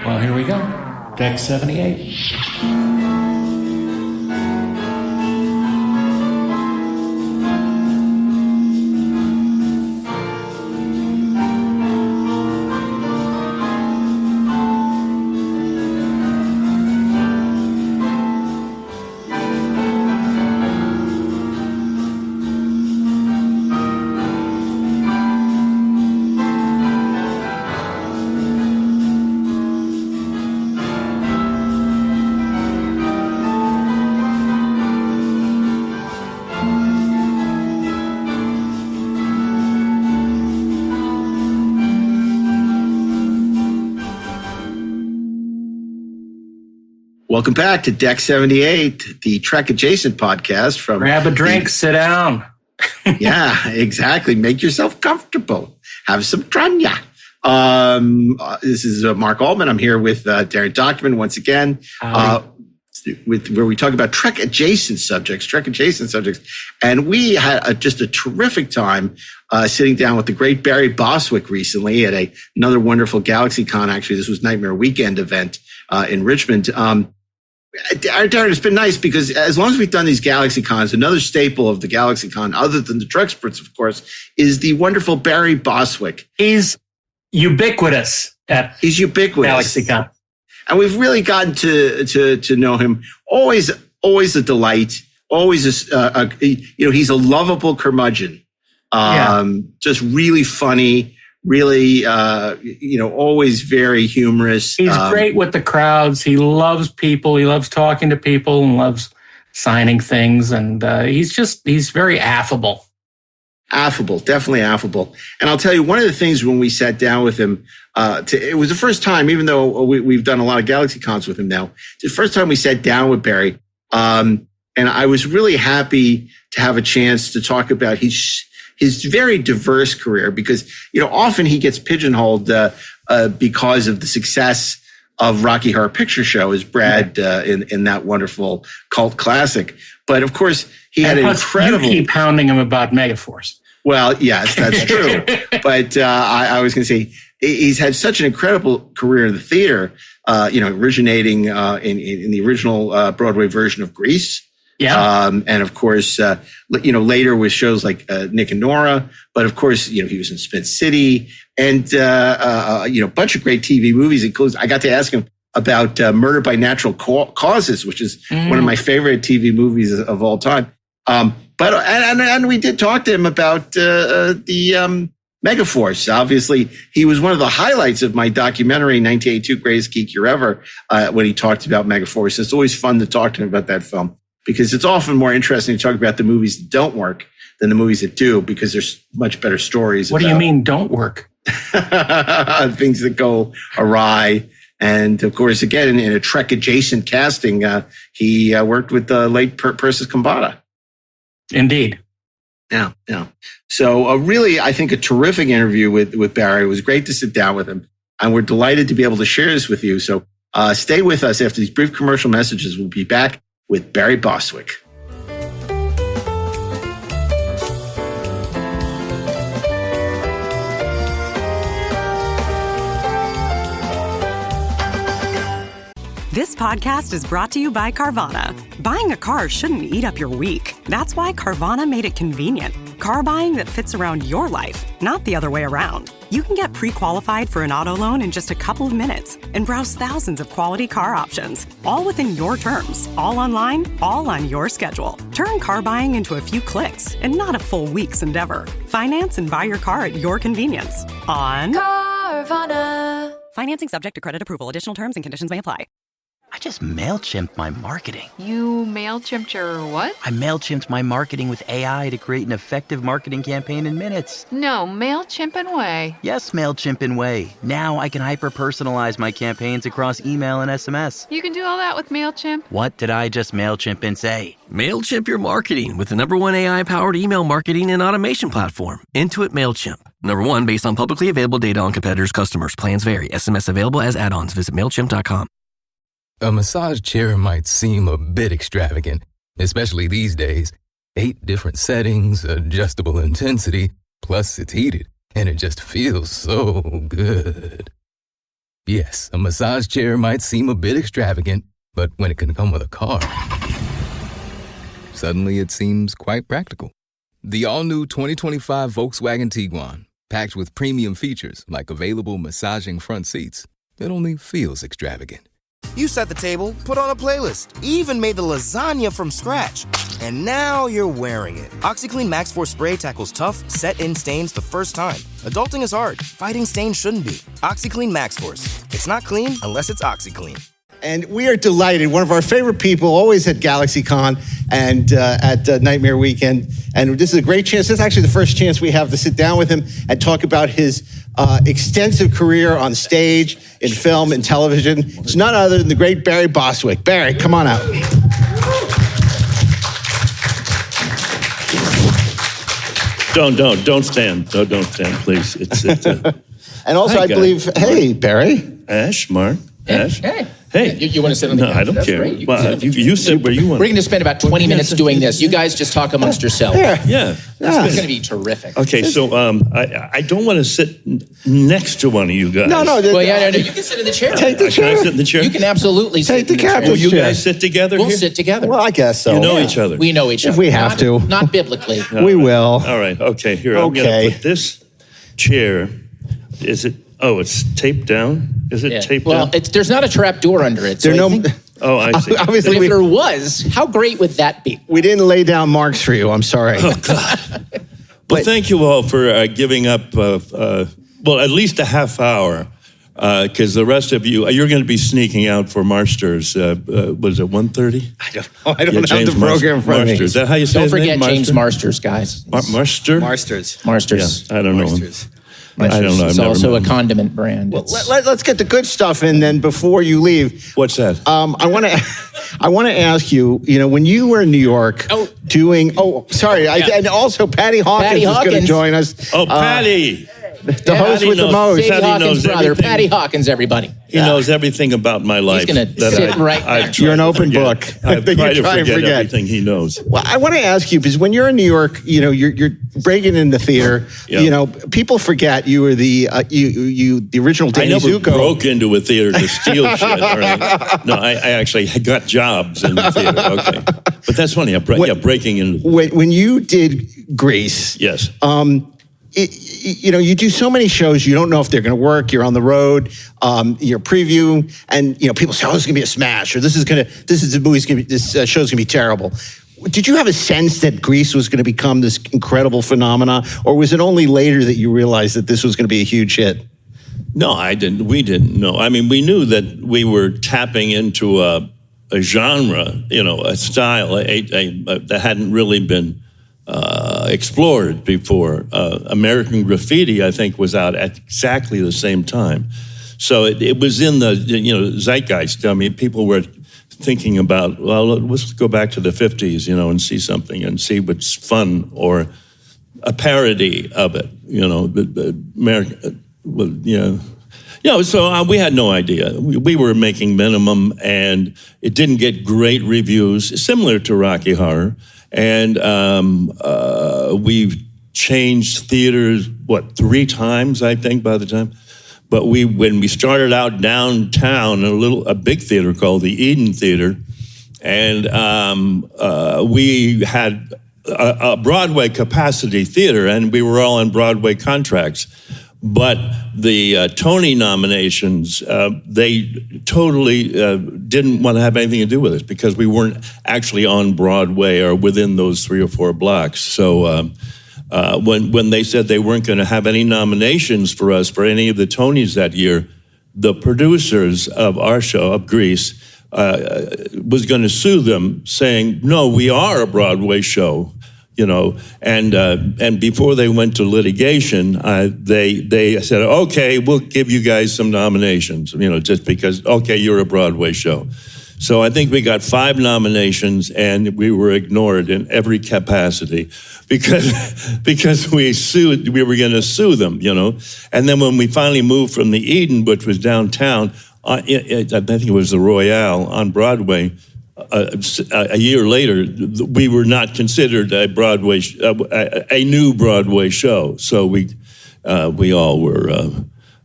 Well, here we go. Deck 78. Welcome back to Deck 78, the Trek Adjacent podcast from... Grab a drink, sit down. Yeah, exactly. Make yourself comfortable. Have some tranya. This is Mark Altman. I'm here with Darren Docterman once again, where we talk about Trek Adjacent subjects. And we had just a terrific time sitting down with the great Barry Bostwick recently at another wonderful GalaxyCon. Actually, this was Nightmare Weekend event in Richmond. Darren, it's been nice because as long as we've done these GalaxyCons, another staple of the GalaxyCon, other than the Decksperts, of course, is the wonderful Barry Bostwick. He's ubiquitous at GalaxyCon. And we've really gotten to know him. Always a delight. Always he's a lovable curmudgeon. Just really funny. Really, always very humorous. He's great with the crowds. He loves people. He loves talking to people and loves signing things. And he's very affable. Affable, definitely affable. And I'll tell you, one of the things when we sat down with him, it was the first time, even though we've done a lot of GalaxyCons with him now, it's the first time we sat down with Barry. And I was really happy to have a chance to talk about his very diverse career, because, often he gets pigeonholed because of the success of Rocky Horror Picture Show as Brad in that wonderful cult classic. But of course, he had an incredible... You keep hounding him about Megaforce. Well, yes, that's true. But I was going to say, he's had such an incredible career in the theater, originating in the original Broadway version of Grease. Yeah. And of course, later with shows like Nick and Nora, but of course, he was in Spin City and, a bunch of great TV movies. Including, I got to ask him about Murder by Natural Causes, which is one of my favorite TV movies of all time. But we did talk to him about the Megaforce. Obviously, he was one of the highlights of my documentary, 1982 Greatest Geek Year Ever, when he talked about Megaforce. It's always fun to talk to him about that film, because it's often more interesting to talk about the movies that don't work than the movies that do, because there's much better stories. What do you mean don't work? Things that go awry. And of course, again, in a Trek adjacent casting, he worked with the late Persis Khambatta. Indeed. Yeah. So really, I think a terrific interview with Barry. It was great to sit down with him, and we're delighted to be able to share this with you. So stay with us. After these brief commercial messages, we'll be back with Barry Bostwick. This podcast is brought to you by Carvana. Buying a car shouldn't eat up your week. That's why Carvana made it convenient. Car buying that fits around your life, not the other way around. You can get pre-qualified for an auto loan in just a couple of minutes and browse thousands of quality car options, all within your terms, all online, all on your schedule. Turn car buying into a few clicks and not a full week's endeavor. Finance and buy your car at your convenience on Carvana. Financing subject to credit approval. Additional terms and conditions may apply. I just MailChimped my marketing. You MailChimped your what? I MailChimped my marketing with AI to create an effective marketing campaign in minutes. No, MailChimp and Way. Yes, MailChimp and Way. Now I can hyper-personalize my campaigns across email and SMS. You can do all that with MailChimp? What did I just MailChimp and say? MailChimp your marketing with the #1 AI-powered email marketing and automation platform, Intuit MailChimp. #1 based on publicly available data on competitors' customers. Plans vary. SMS available as add-ons. Visit MailChimp.com. A massage chair might seem a bit extravagant, especially these days. 8 different settings, adjustable intensity, plus it's heated, and it just feels so good. Yes, a massage chair might seem a bit extravagant, but when it can come with a car, suddenly it seems quite practical. The all-new 2025 Volkswagen Tiguan, packed with premium features like available massaging front seats, it only feels extravagant. You set the table, put on a playlist, even made the lasagna from scratch. And now you're wearing it. OxyClean Max Force Spray tackles tough, set-in stains the first time. Adulting is hard. Fighting stains shouldn't be. OxyClean Max Force. It's not clean unless it's OxyClean. And we are delighted. One of our favorite people, always at GalaxyCon and at Nightmare Weekend. And this is a great chance. This is actually the first chance we have to sit down with him and talk about his extensive career on stage, in film, and television. It's none other than the great Barry Bostwick. Barry, come on out. Don't stand. Don't stand, please. It's and also, I believe, hey, Barry. Ash, Mark. Ash. Hey, you want to sit on the couch? No, I don't care. Great. Well, you sit where you want. We're going to spend about 20 minutes doing this. You guys just talk amongst yourselves. Yeah. It's going to be terrific. Okay, so I don't want to sit next to one of you guys. No. Well, no. You can sit in the chair. Take the chair. Can I sit in the chair? You can absolutely sit in the chair. Will you guys sit together We'll here? sit together. Well, I guess so. You know each other. We know each other. If we have to. Not biblically. We will. All right. Okay, here. I'm going to put this chair. Is it? Oh, it's taped down? Is it taped down? Well, there's not a trap door under it. So Oh, I see. Obviously, if there was, how great would that be? We didn't lay down marks for you. I'm sorry. Oh, God. Well, thank you all for giving up, at least a half hour, because the rest of you, you're going to be sneaking out for Marsters. Was it 1:30? I don't know. I don't have the program in front of me. Is that how you say Don't his name? forget James Marsters, guys. Marster? Marsters. Yeah, I don't know. Marsters. I don't know. It's also a condiment brand. Well, let's get the good stuff in then before you leave. What's that? I want to ask you, when you were in New York doing, and also Patty Hawkins is going to join us. Oh, Patty. The host with the most. Patty Hawkins' brother. Patty Hawkins, everybody. He knows everything about my life. He's going to sit right there. You're an open book. I've tried to forget everything he knows. Well, I want to ask you, because when you're in New York, you're breaking in the theater. People forget you were the original Danny Zuko. I never broke into a theater to steal shit. All right. No, I actually got jobs in the theater. Okay, but that's funny. Breaking into. When you did Grease, yes. You do so many shows, you don't know if they're going to work. You're on the road, you're previewing, and people say, "Oh, this is going to be a smash," or "This show's going to be terrible." Did you have a sense that Grease was going to become this incredible phenomenon, or was it only later that you realized that this was going to be a huge hit? No, I didn't. We didn't know. I mean, we knew that we were tapping into a genre, a style that hadn't really been explored before. American Graffiti, I think, was out at exactly the same time. So it was in the zeitgeist. I mean, people were thinking about, well, let's go back to the 50s, and see something and see what's fun, or a parody of it, the American, so we had no idea. We were making minimum, and it didn't get great reviews, similar to Rocky Horror. And we've changed theaters, 3 times, I think, by the time. But when we started out downtown, a big theater called the Eden Theater, and we had a Broadway capacity theater, and we were all on Broadway contracts. But the Tony nominations, they totally didn't want to have anything to do with us, because we weren't actually on Broadway or within those 3 or 4 blocks. So when they said they weren't going to have any nominations for us for any of the Tonys that year, the producers of our show, of Grease, was going to sue them, saying, "No, we are a Broadway show." And before they went to litigation, they said, "Okay, we'll give you guys some nominations, just because, okay, you're a Broadway show." So I think we got 5 nominations, and we were ignored in every capacity because we were going to sue them, And then when we finally moved from the Eden, which was downtown, I think it was the Royale on Broadway, a year later, we were not considered a new Broadway show. So we all were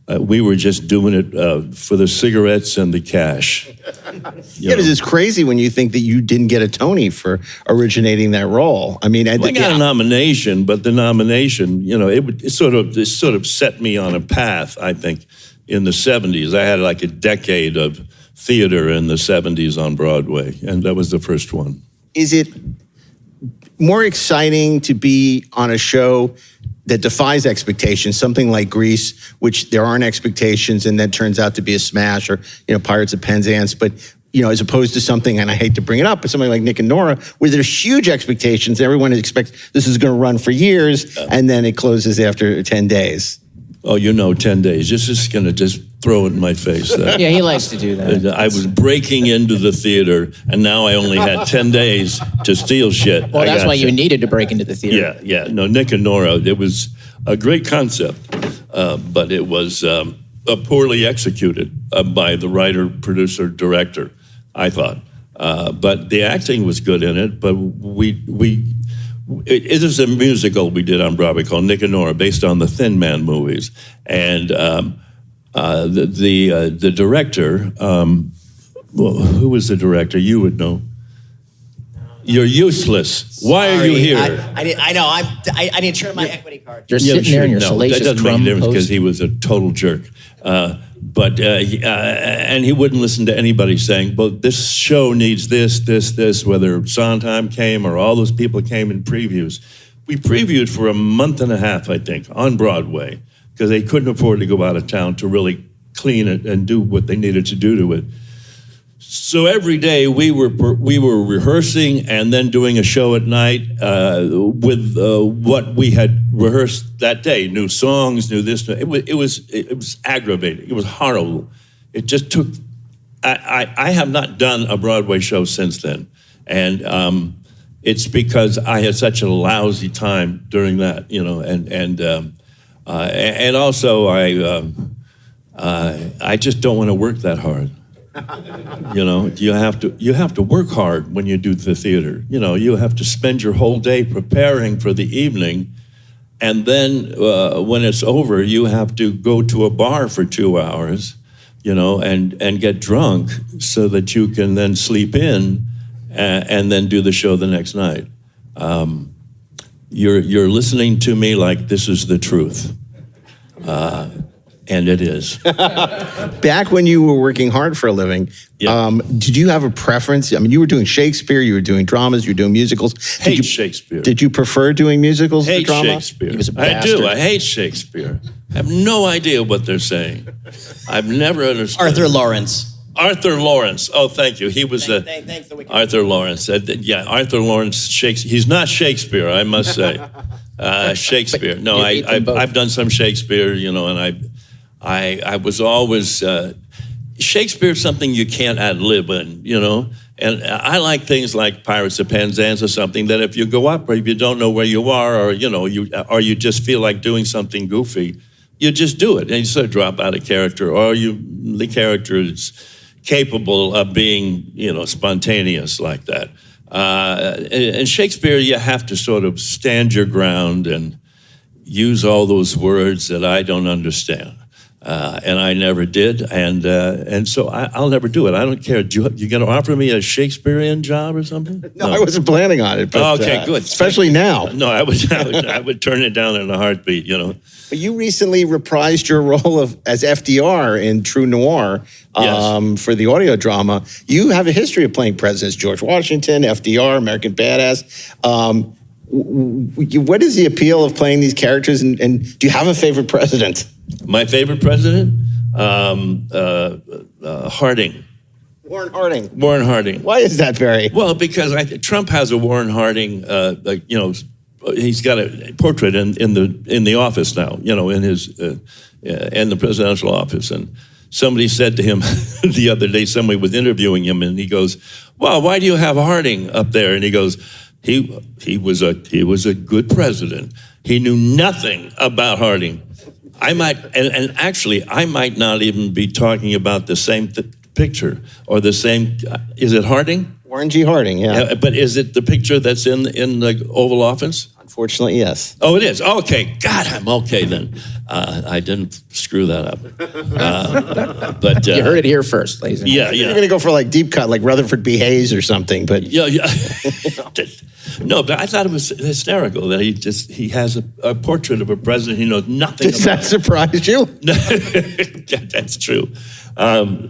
We were just doing it for the cigarettes and the cash. Yeah, it's crazy when you think that you didn't get a Tony for originating that role. I mean, I got a nomination, but the nomination, it sort of set me on a path, I think, in the 70s. I had like a decade of theater in the 70s on Broadway, and that was the first one. Is it more exciting to be on a show that defies expectations, something like Grease, which there aren't expectations and then turns out to be a smash, or Pirates of Penzance, but as opposed to something, and I hate to bring it up, but something like Nick and Nora, where there's huge expectations, everyone expects this is going to run for years, and then it closes after 10 days. Oh, 10 days. This is going to just throw it in my face. Yeah, he likes to do that. I was breaking into the theater, and now I only had 10 days to steal shit. Well, that's why you needed to break into the theater. Yeah. No, Nick and Nora, it was a great concept, but it was poorly executed by the writer, producer, director, I thought. But the acting was good in it, but it is a musical we did on Broadway called Nick and Nora, based on the Thin Man movies. And the director, who was the director? You would know. You're useless. Why are you here? I know. I didn't turn my equity card. You're sitting there in your salacious that doesn't make drum a difference pose. because he was a total jerk. And he wouldn't listen to anybody saying, "But this show needs this," whether Sondheim came or all those people came in previews. We previewed for a month and a half, I think, on Broadway, because they couldn't afford to go out of town to really clean it and do what they needed to do to it. So every day we were rehearsing and then doing a show at night with what we had rehearsed that day, new songs, new this. It was aggravating. It was horrible. It just took. I have not done a Broadway show since then, and it's because I had such a lousy time during that, and also I just don't want to work that hard. You have to work hard when you do the theater. You have to spend your whole day preparing for the evening, and then when it's over, you have to go to a bar for 2 hours, and get drunk so that you can then sleep in and then do the show the next night. You're listening to me like this is the truth. And it is. Back when you were working hard for a living, did you have a preference? I mean, you were doing Shakespeare, you were doing dramas, you were doing musicals. Hate Shakespeare. Did you prefer doing musicals to Hate drama? Shakespeare. He was a I bastard. do. I hate Shakespeare. I have no idea what they're saying. I've never understood. Arthur Lawrence. Arthur Lawrence. Oh, thank you. He was Thanks the Wicked. Arthur Lawrence. Arthur Lawrence. Shakespeare. He's not Shakespeare, I must say. Shakespeare. No, I've done some Shakespeare, and I was always Shakespeare's something you can't ad-lib in, and I like things like Pirates of Penzance or something that if you go up or if you don't know where you are or you just feel like doing something goofy, you just do it and you sort of drop out of character, or the character is capable of being spontaneous like that. In Shakespeare, you have to sort of stand your ground and use all those words that I don't understand. And I never did, and so I'll never do it. I don't care. You going to offer me a Shakespearean job or something? No, I wasn't planning on it. But, okay, good. Especially now. No, I would turn it down in a heartbeat. But you recently reprised your role as FDR in True Noir for the audio drama. You have a history of playing presidents: George Washington, FDR, American Badass. What is the appeal of playing these characters, and do you have a favorite president? My favorite president? Harding. Warren Harding. Warren Harding. Why is that, Barry? Well, because Trump has a Warren Harding, he's got a portrait in the office now, in his in the presidential office. And somebody said to him the other day, somebody was interviewing him, and he goes, "Well, why do you have Harding up there?" And he goes, He was a good president. He knew nothing about Harding. I might not even be talking about the same picture or the same. Is it Harding? Warren G. Harding, yeah. But is it the picture that's in the Oval Office? Unfortunately, yes. Oh, it is? Okay. God, I'm okay then. I didn't screw that up. But You heard it here first, ladies and gentlemen. You're going to go for like deep cut, like Rutherford B. Hayes or something, but... Yeah. No, but I thought it was hysterical that he has a portrait of a president he knows nothing Does that surprise you? That's true.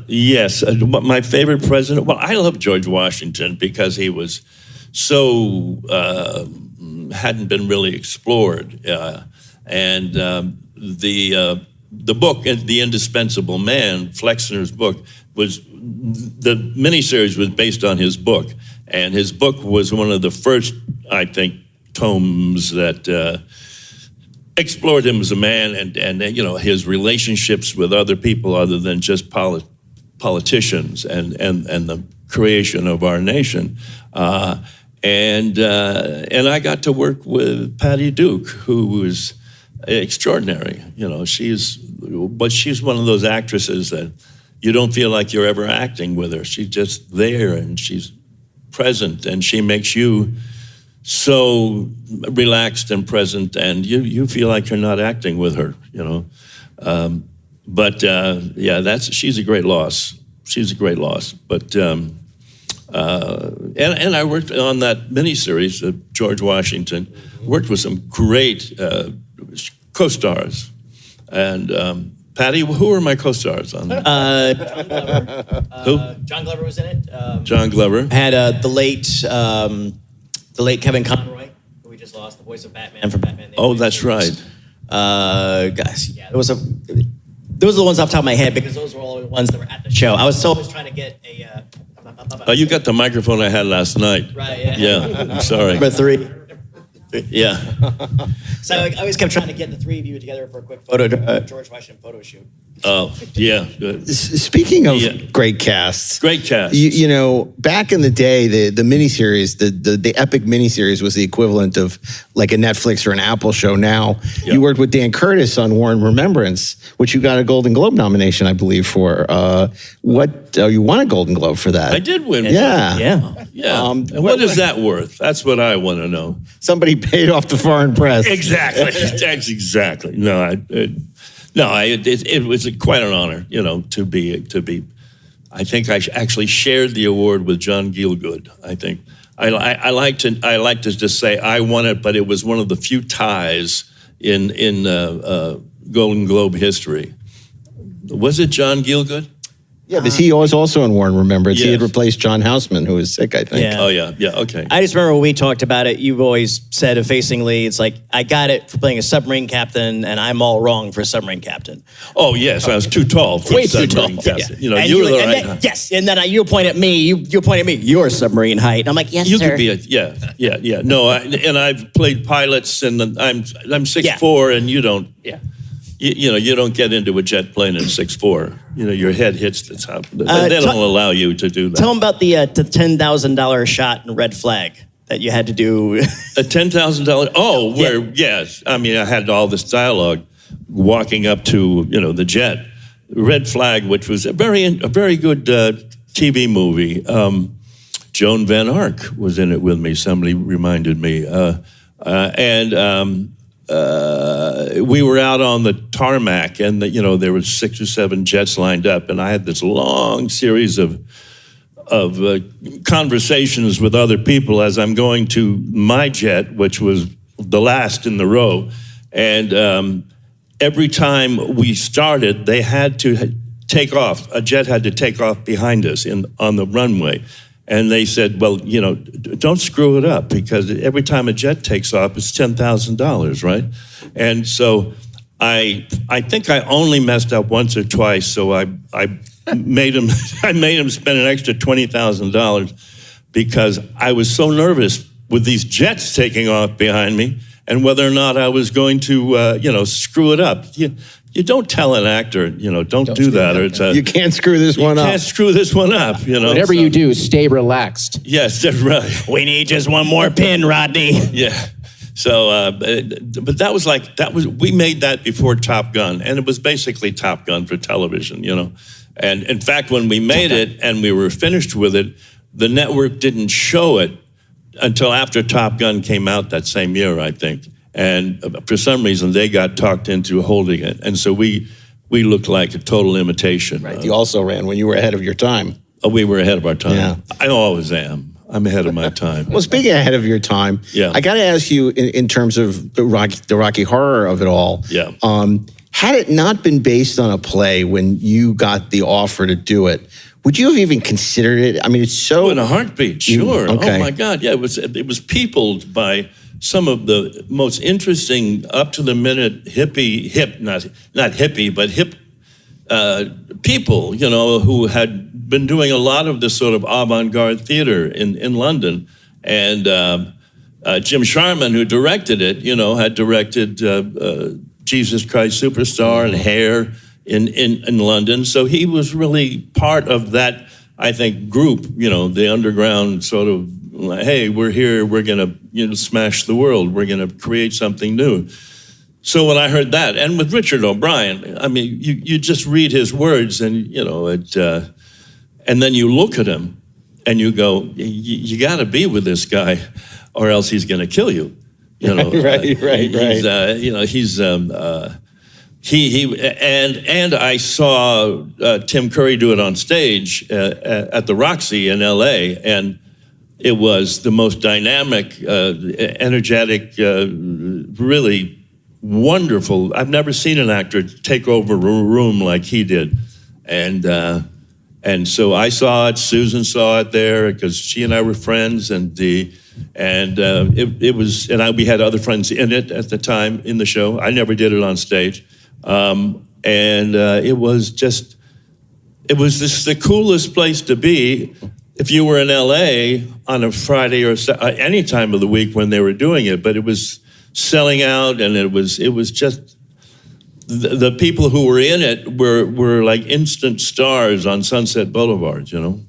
Yes. My favorite president, well, I love George Washington because he was so... hadn't been really explored. And the book, The Indispensable Man, Flexner's book, the miniseries was based on his book. And his book was one of the first, I think, tomes that explored him as a man and his relationships with other people other than just politicians and the creation of our nation. And I got to work with Patty Duke, who was extraordinary. She's one of those actresses that you don't feel like you're ever acting with her. She's just there and she's present, and she makes you so relaxed and present, and you feel like you're not acting with her. She's a great loss. She's a great loss, but. And I worked on that miniseries, George Washington, worked with some great co-stars. And Patty, who were my co-stars on that? Who? John Glover was in it. John Glover. Had the late Kevin Conroy, who we just lost, the voice of Batman from Batman. Oh, that's right. Guys, yeah, those are the ones off the top of my head because those were all the ones that were at the show. I was always trying to get a... you got the microphone I had last night. Right, yeah. Yeah, I'm sorry. Number 3. Yeah. So I always kept trying to get the three of you together for a quick George Washington photo shoot. Oh, yeah. Good. Speaking of great casts. Great cast. Back in the day, the miniseries, the epic miniseries was the equivalent of like a Netflix or an Apple show now. Yep. You worked with Dan Curtis on War and Remembrance, which you got a Golden Globe nomination, I believe, for. You won a Golden Globe for that. I did win. Yeah. Yeah. And what is that worth? That's what I want to know. Somebody paid off the foreign press. Exactly. That's exactly. It was quite an honor, to be. I think I actually shared the award with John Gielgud. I think I like to just say I won it, but it was one of the few ties in Golden Globe history. Was it John Gielgud? Yeah, because he was also in War and Remembrance. Yes. He had replaced John Houseman, who was sick, I think. Yeah. Oh, yeah, okay. I just remember when we talked about it, you've always said effacingly, it's like, I got it for playing a submarine captain, and I'm all wrong for a submarine captain. Oh, yes, I was too tall for Way a too tall. submarine captain. Yeah. You were the right. Yes, and then you point at me, you point at me, you're submarine height. I'm like, yes, You sir. could be yeah. No, and I've played pilots, and I'm 6'4", and you don't. Yeah. You don't get into a jet plane at 6'4". Your head hits the top. They don't allow you to do that. Tell them about the $10,000 shot in Red Flag that you had to do. A $10,000. Oh, yes. I mean, I had all this dialogue walking up to the jet. Red Flag, which was a very good TV movie. Joan Van Ark was in it with me. Somebody reminded me, we were out on the tarmac, and there were 6 or 7 jets lined up, and I had this long series of conversations with other people as I'm going to my jet, which was the last in the row, and every time we started, they had to take off. A jet had to take off behind us on the runway. And they said, well, don't screw it up, because every time a jet takes off, it's $10,000, right? And so I think I only messed up once or twice, so I made him spend an extra $20,000 because I was so nervous with these jets taking off behind me and whether or not I was going to screw it up. You don't tell an actor, don't do that. Or it's you can't screw this one up. You can't screw this one up, Whatever you do, stay relaxed. Yes, that's right. We need just one more pin, Rodney. Yeah. So, but we made that before Top Gun, and it was basically Top Gun for television, And in fact, when we made it and we were finished with it, the network didn't show it until after Top Gun came out that same year, I think. And for some reason, they got talked into holding it. And so we looked like a total imitation. Right. You also ran when you were ahead of your time. Oh, we were ahead of our time. Yeah. I always am. I'm ahead of my time. Well, speaking ahead of your time, I got to ask you in terms of the Rocky Horror of it all. Yeah. Had it not been based on a play when you got the offer to do it, would you have even considered it? I mean, it's so... Oh, in a heartbeat, sure. Okay. Oh, my God. Yeah, it was peopled by some of the most interesting, up-to-the-minute hip people, you know, who had been doing a lot of this sort of avant-garde theater in London. And Jim Sharman, who directed it, you know, had directed Jesus Christ Superstar and Hair in London. So he was really part of that, I think, group, you know, the underground sort of, hey, we're here, we're going to, you know, smash the world, we're going to create something new. So when I heard that, and with Richard O'Brien, I mean, you just read his words and, you know, and then you look at him and you go, you got to be with this guy or else he's going to kill you. You know, right. You know, he's, and I saw Tim Curry do it on stage at the Roxy in LA, and it was the most dynamic, energetic, really wonderful. I've never seen an actor take over a room like he did. And so I saw it, Susan saw it there because she and I were friends, it was, and we had other friends in it at the time in the show. I never did it on stage. It was just the coolest place to be if you were in LA on a Friday or any time of the week when they were doing it, but it was selling out, and it was just the people who were in it were like instant stars on Sunset Boulevard, you know.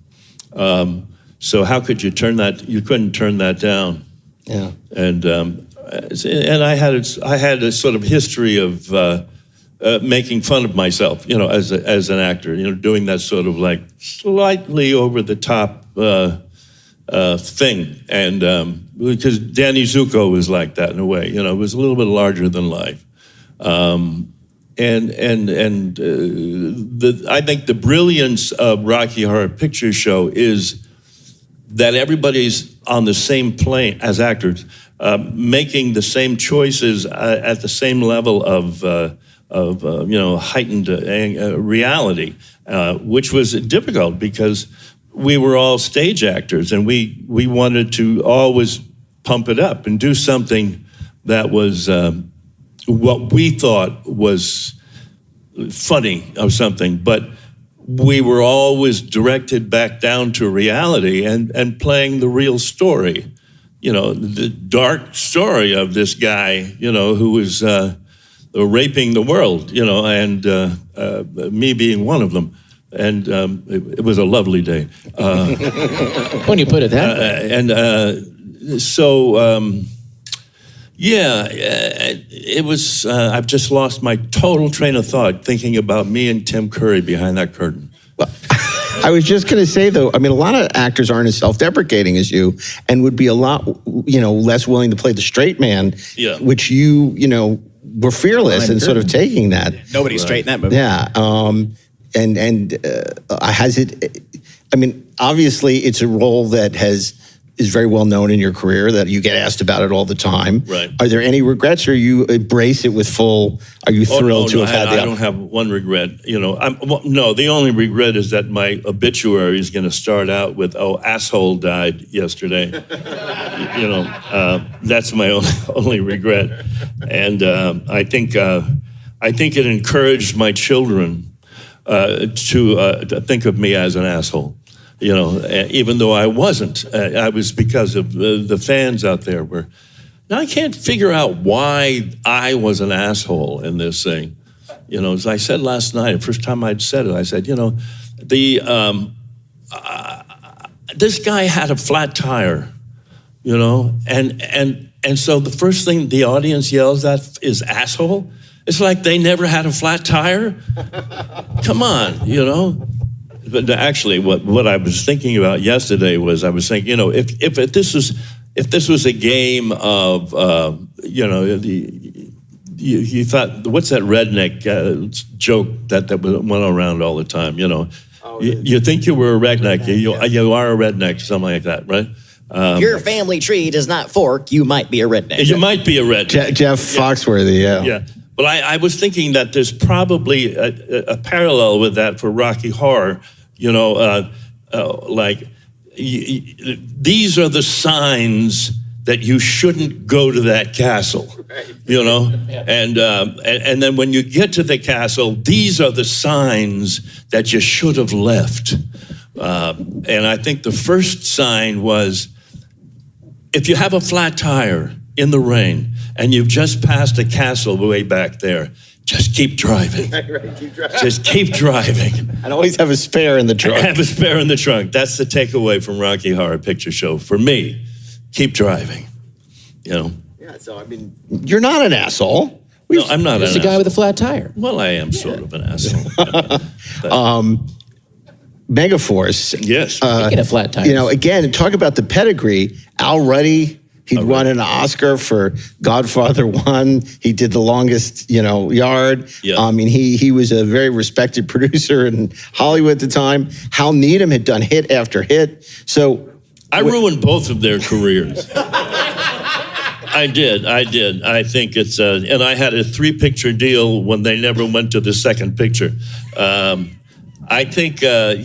So how could you turn that? You couldn't turn that down. Yeah. And I had a sort of history of making fun of myself, you know, as an actor, you know, doing that sort of like slightly over the top thing, and because Danny Zuko was like that in a way, you know, it was a little bit larger than life, I think the brilliance of Rocky Horror Picture Show is that everybody's on the same plane as actors, making the same choices at the same level of you know, heightened reality, which was difficult because we were all stage actors, and we wanted to always pump it up and do something that was what we thought was funny or something, but we were always directed back down to reality and playing the real story, you know, the dark story of this guy, you know, who was raping the world, you know, and me being one of them. And it was a lovely day. When you put it that way. It was, I've just lost my total train of thought thinking about me and Tim Curry behind that curtain. Well, I was just going to say, though, I mean, a lot of actors aren't as self-deprecating as you and would be a lot, you know, less willing to play the straight man, which you know, were fearless in sort of taking that. Nobody's straight in that movie. Yeah. Has it, I mean, obviously it's a role that is very well known in your career, that you get asked about it all the time. Right. Are there any regrets, or you embrace it with full, are you thrilled to have had the... I don't have one regret. You know, no, the only regret is that my obituary is going to start out with, "Oh, asshole died yesterday." You know, that's my only regret. And I think it encouraged my children to think of me as an asshole. You know, even though I wasn't, I was, because of the fans out there were. Now I can't figure out why I was an asshole in this thing. You know, as I said last night, the first time I'd said it, I said, you know, this guy had a flat tire, you know, and so the first thing the audience yells at is asshole. It's like they never had a flat tire. Come on, you know. But actually, what I was thinking about yesterday was, I was thinking, you know, if this is if this was a game of, you thought, what's that redneck joke that went around all the time? You think you were a redneck, you are a redneck, something like that, right? Your family tree does not fork, you might be a redneck. You might be a redneck. Jeff Foxworthy, Yeah. But I was thinking that there's probably a parallel with that for Rocky Horror. These are the signs that you shouldn't go to that castle, and then when you get to the castle, these are the signs that you should have left. And I think the first sign was, if you have a flat tire in the rain and you've just passed a castle way back there, just keep driving. Just keep driving. And always have a spare in the trunk. Have a spare in the trunk. That's the takeaway from Rocky Horror Picture Show for me. Keep driving. Yeah, so I mean, you're not an asshole. No, I'm not an asshole. Just a guy with a flat tire. Well, I am sort of an asshole. Megaforce. Yes. Speaking of flat tires. Again, talk about the pedigree. Al Ruddy, he'd won an Oscar for Godfather 1. He did The Longest, Yard. Yeah. I mean, he was a very respected producer in Hollywood at the time. Hal Needham had done hit after hit. So I ruined both of their careers. I did. I think it's, and I had a 3-picture deal when they never went to the second picture. I think, they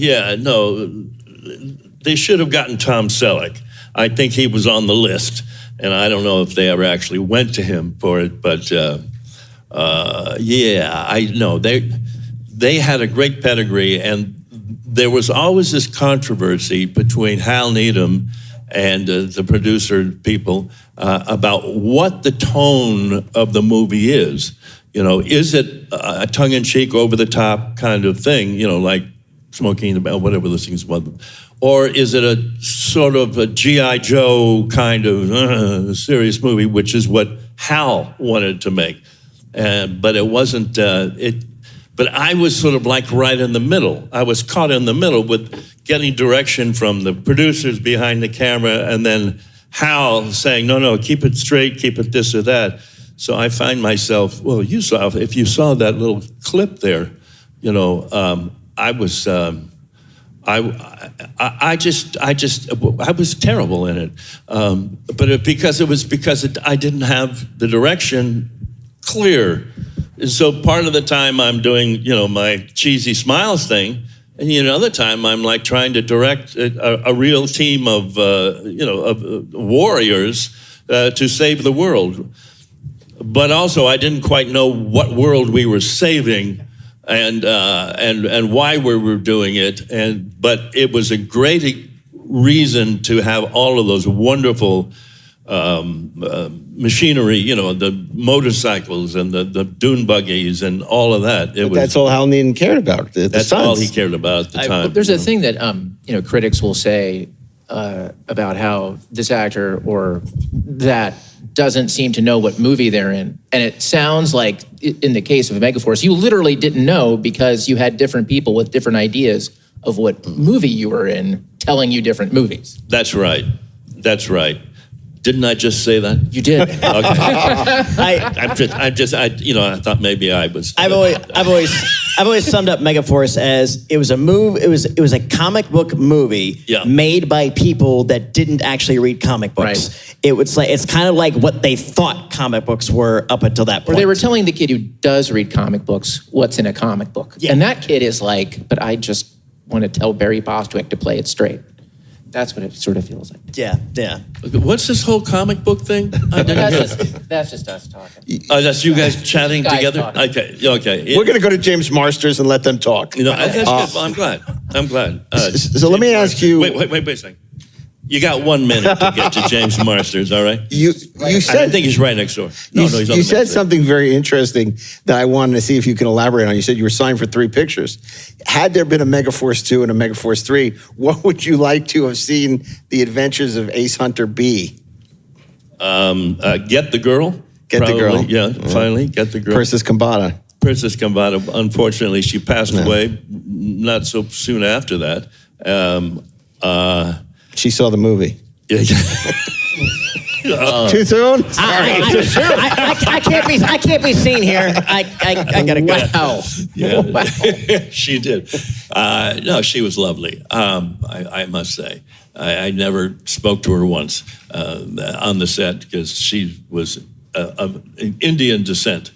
should have gotten Tom Selleck. I think he was on the list, and I don't know if they ever actually went to him for it, but I know they had a great pedigree, and there was always this controversy between Hal Needham and the producer people about what the tone of the movie is. Is it a tongue-in-cheek, over-the-top kind of thing, like Smoking the Bell, whatever those things was, or is it a sort of a G.I. Joe kind of serious movie, which is what Hal wanted to make. But it wasn't, but I was sort of like right in the middle. I was caught in the middle with getting direction from the producers behind the camera, and then Hal saying, no, keep it straight, keep it this or that. So I find myself, well, if you saw that little clip there, I was, I was terrible in it. But I didn't have the direction clear. And so part of the time I'm doing, my cheesy smiles thing, and other time I'm like trying to direct a real team of, of warriors to save the world. But also, I didn't quite know what world we were saving, and why we were doing it. But it was a great reason to have all of those wonderful machinery, the motorcycles and the dune buggies and all of that. That's all Hal Needham cared about. That's all he cared about at the time. There's a thing that critics will say about how this actor or that doesn't seem to know what movie they're in. And it sounds like, in the case of Megaforce, you literally didn't know because you had different people with different ideas of what movie you were in telling you different movies. That's right. Didn't I just say that? You did. Okay. I thought maybe I was. I've always summed up Megaforce as it was a a comic book movie made by people that didn't actually read comic books. Right. It's kind of like what they thought comic books were up until that point. Or they were telling the kid who does read comic books what's in a comic book. Yeah. And that kid is like, but I just want to tell Barry Bostwick to play it straight. That's what it sort of feels like. Yeah. What's this whole comic book thing? That's just us talking. That's you guys chatting together? Talking. Okay. We're going to go to James Marsters and let them talk. That's good. Well, I'm glad. So let me ask you. Wait a second. You got 1 minute to get to James Marsters, all right? You said, I think he's right next door. No, he's on. You said something very interesting that I wanted to see if you can elaborate on. You said you were signed for 3 pictures. Had there been a Megaforce 2 and a Megaforce 3, what would you like to have seen the adventures of Ace Hunter be? Get the girl. Get the girl. Yeah, finally, get the girl. Princess Kambata. Unfortunately, she passed away not so soon after that. She saw the movie. Yeah. Too soon? I can't be seen here. I gotta go. Wow. Yeah. Wow. She did. No, she was lovely. I must say, I never spoke to her once on the set because she was of Indian descent,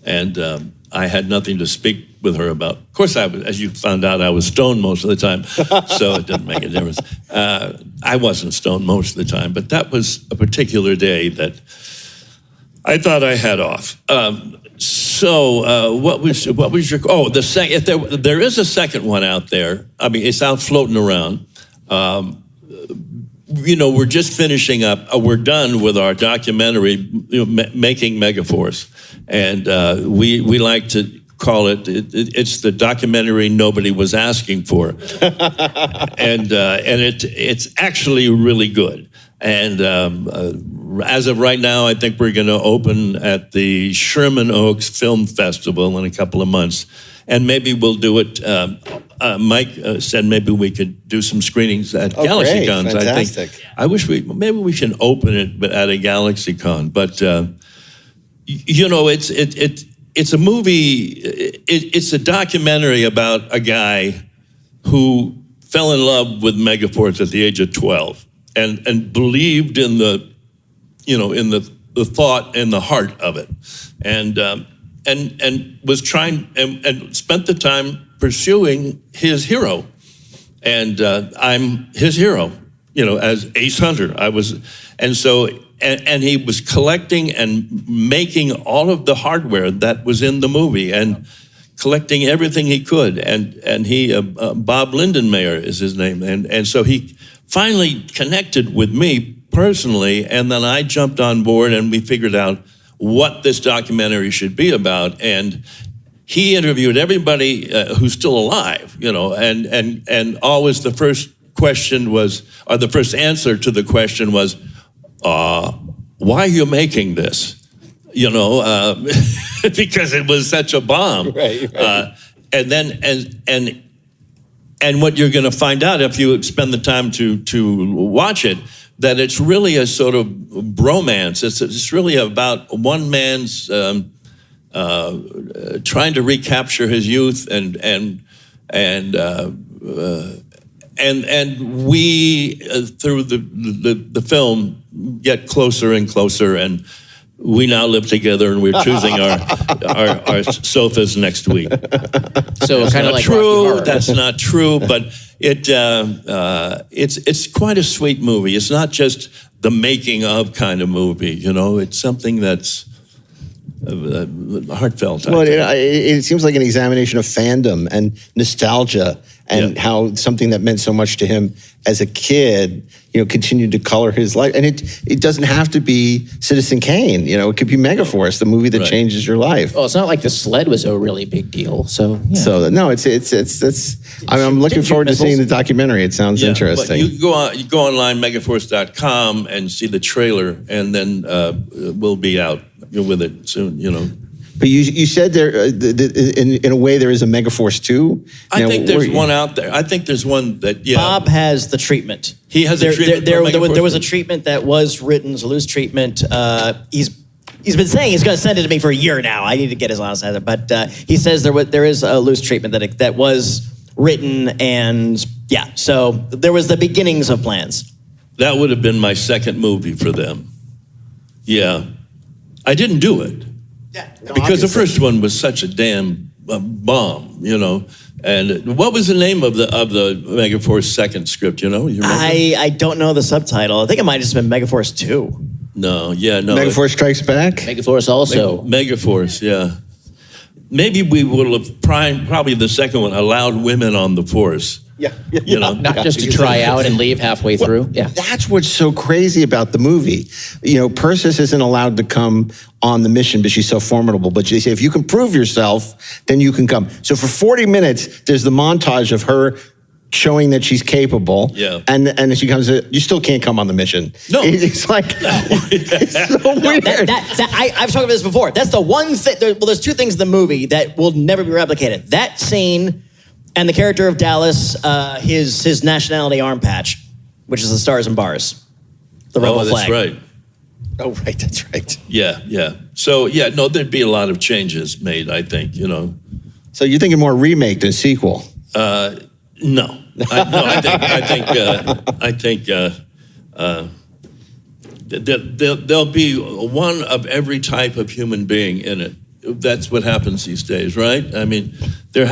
and I had nothing to speak with her about. Of course, as you found out, I was stoned most of the time, so it didn't make a difference. I wasn't stoned most of the time, but that was a particular day that I thought I had off. So what was your? Oh, the second. There is a second one out there. I mean, it's out floating around. We're just finishing up. We're done with our documentary, making Megaforce, and we like to call it's the documentary nobody was asking for, and it's actually really good. And as of right now, I think we're going to open at the Sherman Oaks Film Festival in a couple of months, and maybe we'll do it. Mike said maybe we could do some screenings at GalaxyCon. Fantastic. I wish maybe we can open it at a GalaxyCon, but it's a movie. It's a documentary about a guy who fell in love with Megaforce at the age of 12 and believed in the thought and the heart of it, and was trying and spent the time pursuing his hero. And I'm his hero, as Ace Hunter. And he was collecting and making all of the hardware that was in the movie and collecting everything he could. And he, Bob Lindenmayer is his name. And so he finally connected with me personally. And then I jumped on board and we figured out what this documentary should be about. And he interviewed everybody who's still alive, and always the first question was, or the first answer to the question was, why are you making this? Because it was such a bomb. Right. And then, and what you're going to find out if you spend the time to watch it, that it's really a sort of bromance. It's really about one man's trying to recapture his youth, and we through the film get closer and closer, and we now live together, and we're choosing our sofas next week. So kind of like true. That's not true, but it's quite a sweet movie. It's not just the making of kind of movie. It's something that's heartfelt. Well, it seems like an examination of fandom and nostalgia, and how something that meant so much to him as a kid, continued to color his life. And it doesn't have to be Citizen Kane. It could be Megaforce, the movie that changes your life. Well, it's not like the sled was a really big deal. So yeah. So no, I'm looking forward to seeing the documentary. It sounds interesting. But you go online, megaforce.com, and see the trailer, and then we'll be out with it soon. But you said there, in a way, there is a Megaforce 2? I think there's one out there. I think there's one that, Bob has the treatment. He has a treatment. There was a treatment that was written, a loose treatment. He's been saying he's going to send it to me for a year now. I need to get his last answer. But he says there is a loose treatment that was written, and so there was the beginnings of plans. That would have been my second movie for them. Yeah. I didn't do it. Because the first one was such a damn bomb, And what was the name of the Megaforce second script? You remember? I don't know the subtitle. I think it might have just been Megaforce 2. No. Megaforce Strikes Back. Megaforce also. Megaforce, yeah. Maybe we would have probably the second one allowed women on the force. Not just to try out and leave halfway through. That's what's so crazy about the movie. Persis isn't allowed to come on the mission, but she's so formidable. But they say, if you can prove yourself, then you can come. So for 40 minutes, there's the montage of her showing that she's capable. Yeah. And she comes, you still can't come on the mission. No. It's like, it's so weird. I've talked about this before. That's the one thing, there's two things in the movie that will never be replicated. That scene and the character of Dallas, his nationality arm patch, which is the stars and bars. the rebel that's flag. right. Oh, right, that's right. Yeah. So, there'd be a lot of changes made, I think, So you're thinking more remake than sequel? No. I think there'll be one of every type of human being in it. That's what happens these days, right? I mean, you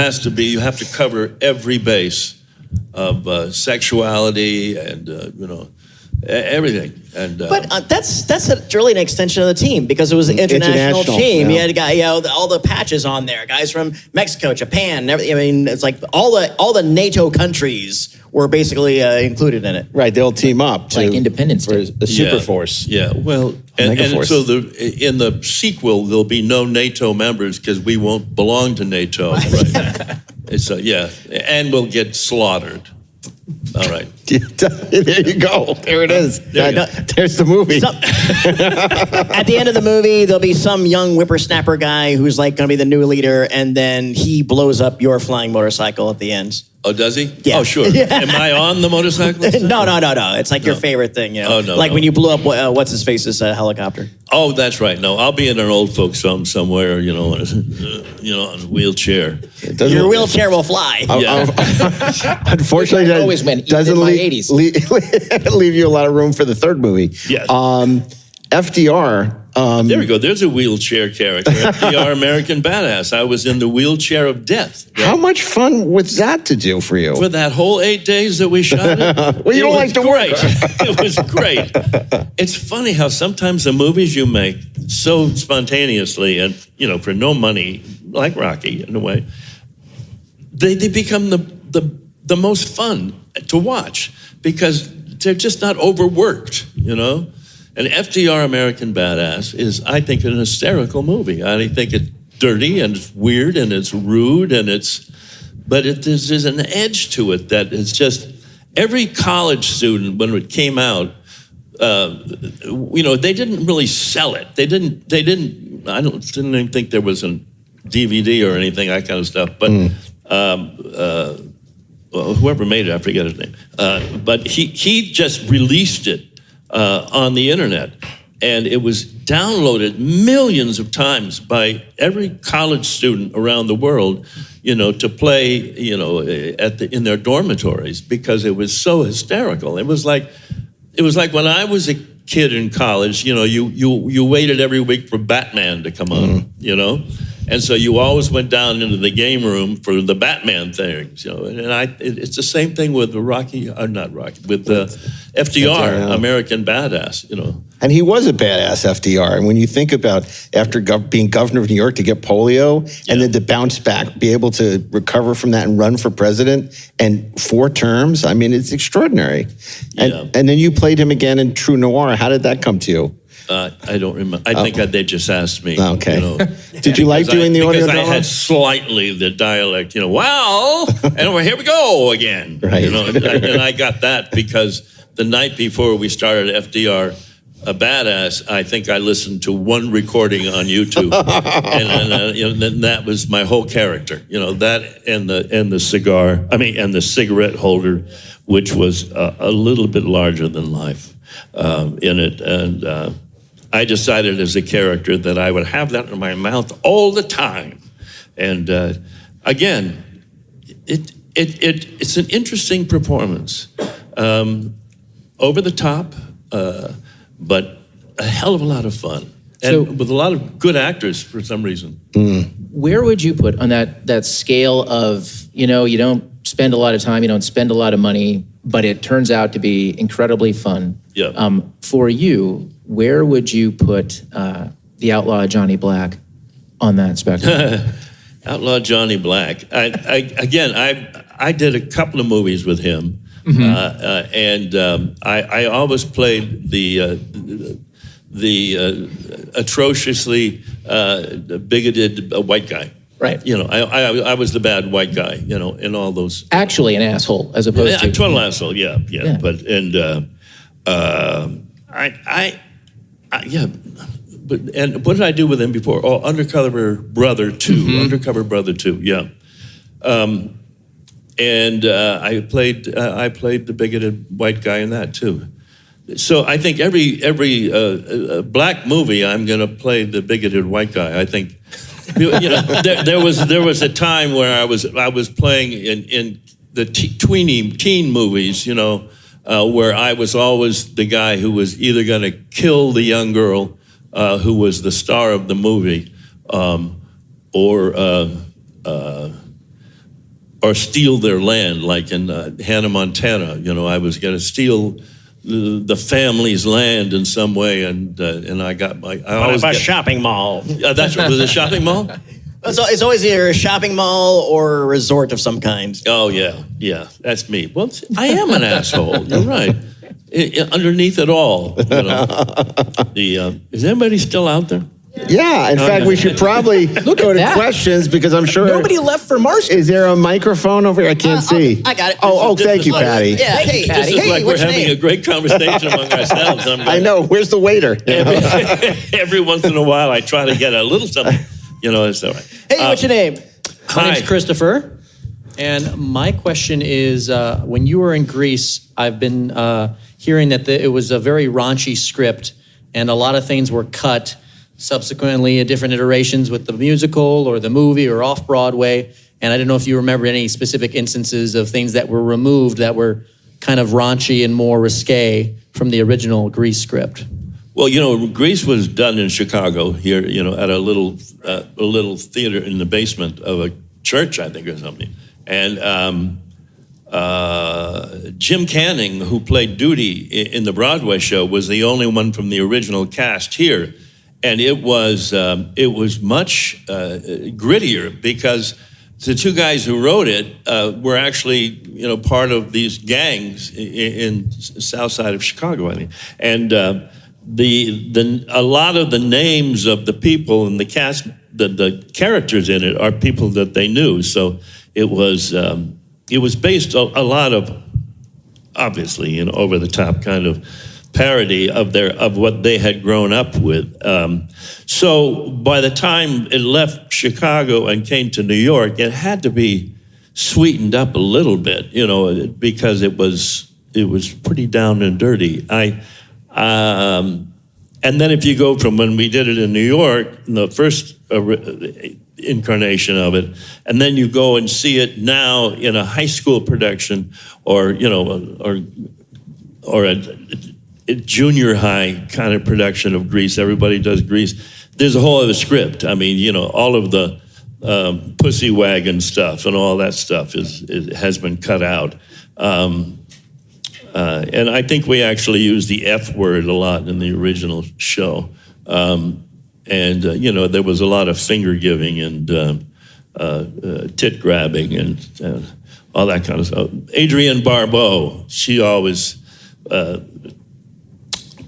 have to cover every base of sexuality and, everything. And But that's really an extension of the team because it was an international team. Yeah. You had all the patches on there, guys from Mexico, Japan. I mean, it's like all the NATO countries were basically included in it. Right, they'll team up Like Independence for Day. the Super Force. Yeah, well, and Megaforce. so in the sequel, there'll be no NATO members because we won't belong to NATO. Right? And we'll get slaughtered. All right. There you go. There it is. There's the movie. At the end of the movie, there'll be some young whippersnapper guy who's like going to be the new leader, and then he blows up your flying motorcycle at the end. Oh, does he? Yeah. Oh, sure. Yeah. Am I on the motorcycle? No. It's like your favorite thing, Oh, no, like no. when you blew up what's his face's helicopter. Oh, that's right. No, I'll be in an old folks' home somewhere, on a wheelchair. Your wheelchair will fly. Unfortunately, I always went doesn't in my leave 80s. leave you a lot of room for the third movie. Yes. FDR. There we go. There's a wheelchair character. FDR, American Badass. I was in the wheelchair of death. Right? How much fun was that to do for you? For that whole 8 days that we shot it? Well, you don't like to work. It was great. It's funny how sometimes the movies you make so spontaneously and, for no money, like Rocky in a way, they become the most fun to watch because they're just not overworked, And FDR, American Badass, is, I think, an hysterical movie. I think it's dirty and it's weird and it's rude but there's an edge to it that is just every college student when it came out, they didn't really sell it. They didn't. I didn't even think there was a DVD or anything, that kind of stuff. But whoever made it, I forget his name. But he just released it on the internet, and it was downloaded millions of times by every college student around the world, to play, in their dormitories because it was so hysterical. It was like when I was a kid in college, you waited every week for Batman to come on, And so you always went down into the game room for the Batman things, And it's the same thing with the FDR, American Badass, And he was a badass, FDR. And when you think about after being governor of New York to get polio and then to bounce back, be able to recover from that and run for president and 4 terms, I mean, it's extraordinary. And then you played him again in True Noir. How did that come to you? I don't remember. I think they just asked me. Okay. Did you like doing the audio drama? Because I drama? had slightly the dialect, here we go again. Right. And I got that because the night before we started FDR, a Badass, I think I listened to one recording on YouTube, and then that was my whole character. That and the cigar. And the cigarette holder, which was a little bit larger than life in it, and I decided as a character that I would have that in my mouth all the time, and again, it's an interesting performance, over the top. But a hell of a lot of fun. And with a lot of good actors for some reason. Where would you put on that scale of, you don't spend a lot of time, you don't spend a lot of money, but it turns out to be incredibly fun. Yeah. For you, where would you put the outlaw Johnny Black on that spectrum? Outlaw Johnny Black. I did a couple of movies with him. And I always played the atrociously bigoted white guy. Right. I was the bad white guy, in all those. Actually an asshole, as opposed to... Total asshole, yeah. But, and what did I do with him before? Oh, Undercover Brother 2. Undercover Brother 2, yeah. And I played the bigoted white guy in that too. So I think every black movie, I'm going to play the bigoted white guy. I think, there was a time where I was playing in the teen movies, where I was always the guy who was either going to kill the young girl who was the star of the movie, or steal their land, like in Hannah Montana. I was going to steal the family's land in some way, and I got my. I always a shopping mall. That's what was a shopping mall. So it's always either a shopping mall or a resort of some kind. Oh yeah, that's me. Well, I am an asshole. You're right. Underneath it all, is anybody still out there? Yeah, in fact, we should probably go to questions because I'm sure nobody left for Marsh. Is there a microphone over here? I can't see. I got it. Thank you, Patty. Yeah, hey, Patty. This is like we're having a great conversation among ourselves. I know. Where's the waiter? Every once in a while, I try to get a little something. It's all right. Hey, what's your name? My name's Christopher, and my question is: when you were in Greece, I've been hearing that it was a very raunchy script, and a lot of things were cut. Subsequently, different iterations with the musical or the movie or off Broadway. And I don't know if you remember any specific instances of things that were removed that were kind of raunchy and more risque from the original Grease script. Well, Grease was done in Chicago here, at a little theater in the basement of a church, I think, or something. And Jim Canning, who played Duty in the Broadway show, was the only one from the original cast here. And it was much grittier because the two guys who wrote it were actually part of these gangs in south side of Chicago, I think. And a lot of the names of the people in the cast, the characters in it are people that they knew. So it was based a lot of, obviously, over the top kind of parody of what they had grown up with. So by the time it left Chicago and came to New York, it had to be sweetened up a little bit, because it was pretty down and dirty. And then if you go from when we did it in New York, the first incarnation of it, and then you go and see it now in a high school production, or a junior high kind of production of Grease. Everybody does Grease. There's a whole other script. I mean, all of the pussy wagon stuff and all that stuff has been cut out. And I think we actually use the F word a lot in the original show. There was a lot of finger giving and tit grabbing and all that kind of stuff. Adrienne Barbeau, she always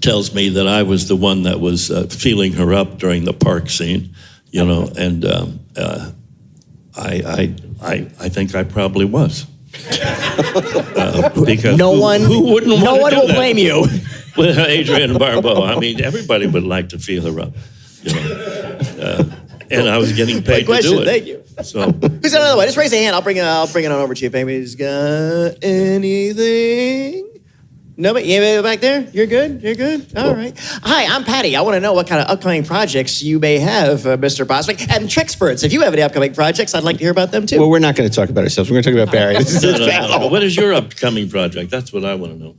tells me that I was the one that was feeling her up during the park scene, and I think I probably was. Because no one will blame you. With Adrienne Barbeau, I mean, everybody would like to feel her up, and I was getting paid to do it. Thank you. So who's got another one? Just raise a hand. I'll bring it on over to you. If anybody's got anything. Nobody? You back there? You're good? You're good? All right. Hi, I'm Patty. I want to know what kind of upcoming projects you may have, Mr. Bostwick. And Decksperts, if you have any upcoming projects, I'd like to hear about them, too. Well, we're not going to talk about ourselves. We're going to talk about Barry. No. What is your upcoming project? That's what I want to know.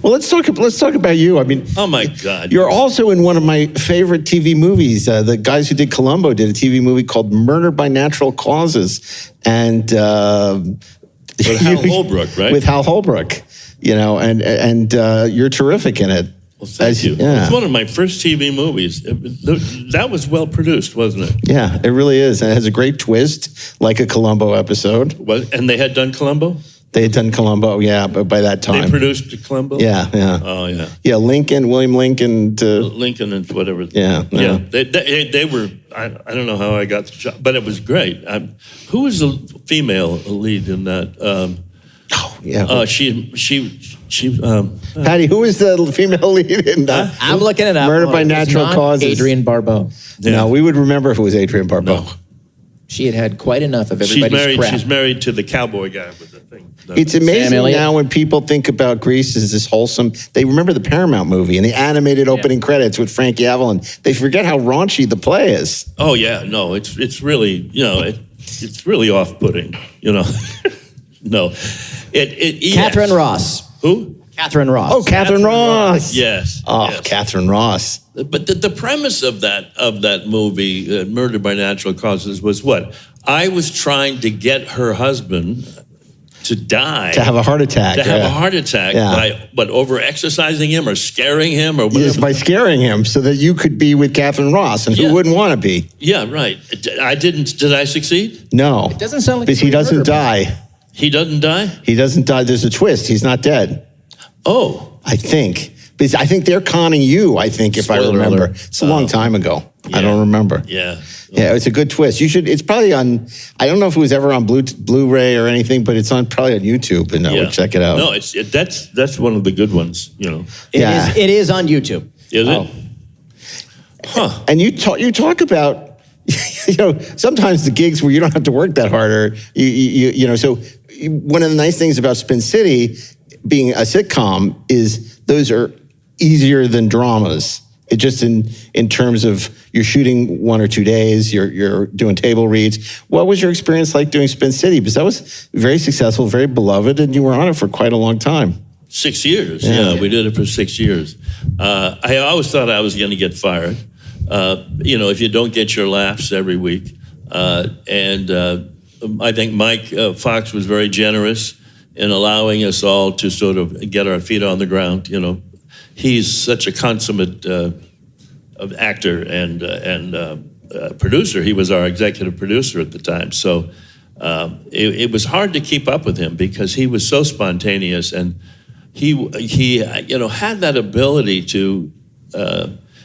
Well, let's talk about you. I mean, oh my God, you're also in one of my favorite TV movies. The guys who did Columbo did a TV movie called Murder by Natural Causes, and with Hal Holbrook, right? With Hal Holbrook, and you're terrific in it. Well, thank you. Yeah. It's one of my first TV movies. That was well produced, wasn't it? Yeah, it really is, and it has a great twist, like a Columbo episode. And they had done Columbo? They had done Columbo, yeah, but by that time. They produced Columbo? Yeah. Oh, yeah. Yeah, William Lincoln. Lincoln and whatever. Yeah. Yeah. They were, I don't know how I got the job, but it was great. Who was the female lead in that? Patty, who is the female lead in that? I'm looking it up. Murder by Natural Causes. Adrienne Barbeau. Yeah. No, we would remember if it was Adrienne Barbeau. She had quite enough of everybody's crap. She's married to the cowboy guy with the thing. It's amazing now when people think about Grease as this wholesome. They remember the Paramount movie and the animated opening credits with Frankie Avalon. They forget how raunchy the play is. Oh yeah, no, it's really it's really off-putting. No, Catherine Ross. Who? Catherine Ross. Oh, Catherine Ross. Yes. Oh, yes. Catherine Ross. But the premise of that movie, Murder by Natural Causes, was what? I was trying to get her husband to die. To have a heart attack. By over-exercising him or scaring him or whatever. Yes, by scaring him so that you could be with Catherine Ross, and who wouldn't want to be? Yeah, right. Did I succeed? No. It doesn't sound like because he doesn't die. He doesn't die? He doesn't die. There's a twist. He's not dead. Oh. I think. Because I think they're conning you, if I remember. It's a long time ago. I don't remember. Yeah. Yeah, it's a good twist. It's probably on, I don't know if it was ever on Blu-ray or anything, but it's probably on YouTube, and I would check it out. No, that's one of the good ones, It is on YouTube. Is it? Huh. And you talk about, sometimes the gigs where you don't have to work that hard, or so one of the nice things about Spin City being a sitcom is those are easier than dramas. It just in terms of you're shooting 1 or 2 days, you're doing table reads. What was your experience like doing Spin City? Because that was very successful, very beloved, and you were on it for quite a long time. 6 years. Yeah, we did it for 6 years. I always thought I was going to get fired. If you don't get your laughs every week. And I think Mike Fox was very generous in allowing us all to sort of get our feet on the ground. He's such a consummate actor and producer. He was our executive producer at the time. So it was hard to keep up with him because he was so spontaneous, and he had that ability to,